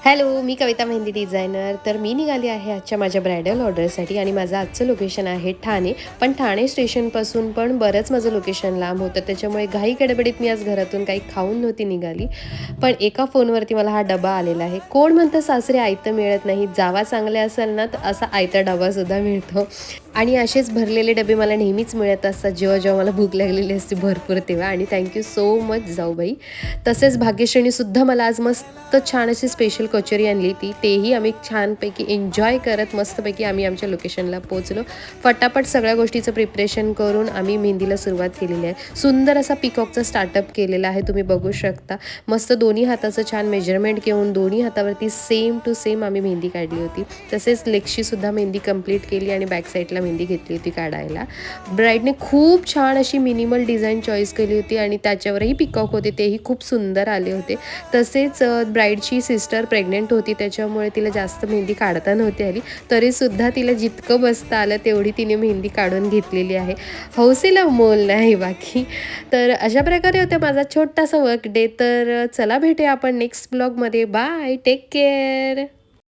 Hello, मी कविता mehndi designer. तर मी निघाली आहे आजच्या माझ्या ब्रायडल ऑर्डरसाठी आणि माझं आजचं लोकेशन आहे ठाणे. पण ठाणे स्टेशनपासून पण बरंच माझं लोकेशन लांब होतं. त्याच्यामुळे घाई गडबडीत मी आज घरातून काही खाऊन नव्हती निघाली. पण एका फोनवरती मला हा डबा आलेला आहे. कोण म्हणतं सासरे आयतं मिळत नाही. जावा चांगले असेल ना, तर असा आयता डबासुद्धा मिळतो. आणि असेच भरलेले डबे मला नेहमीच मिळत असतात, जेव्हा मला भूक लागलेली असते भरपूर तेव्हा. आणि थँक्यू सो मच जाऊबाई. तसेच भाग्यश्रीनीसुद्धा मला आज मस्त छान अशी स्पेशल कचोरी आणली ती. तेही आम्ही छानपैकी एन्जॉय करत मस्तपैकी आम्ही आमच्या लोकेशनला पोहोचलो. फटाफट सगळ्या गोष्टीचं प्रिपरेशन करून आम्ही मेहंदीला सुरुवात केलेली आहे. सुंदर असा पिकॉकचा स्टार्टअप केलेला आहे, तुम्ही बघू शकता. मस्त दोन्ही हाताचं छान मेजरमेंट घेऊन दोन्ही हातावरती सेम टू सेम आम्ही मेहंदी काढली होती. तसेच लेगशीसुद्धा मेहंदी कंप्लीट केली आणि बॅक साईडला मेहंदी घेतली होती काढायला. ब्राईडने खूप छान अशी मिनिमल डिझाईन चॉईस केली होती आणि त्याच्यावरही पिकॉक होते, तेही खूप सुंदर आले होते. तसेच ब्राईडची सिस्टर प्रेग्नंट होती, त्याच्यामुळे तिला जास्त मेहंदी काढता नव्हती आली. तरीसुद्धा तिला जितकं बसता आलं तेवढी तिने मेहंदी काढून घेतलेली आहे. हौसेला मोल नाही बाकी. तर अशा प्रकारे होता माझा छोटासा वर्क डे. तर चला भेटूया आपण नेक्स्ट ब्लॉगमध्ये. Bye, take care.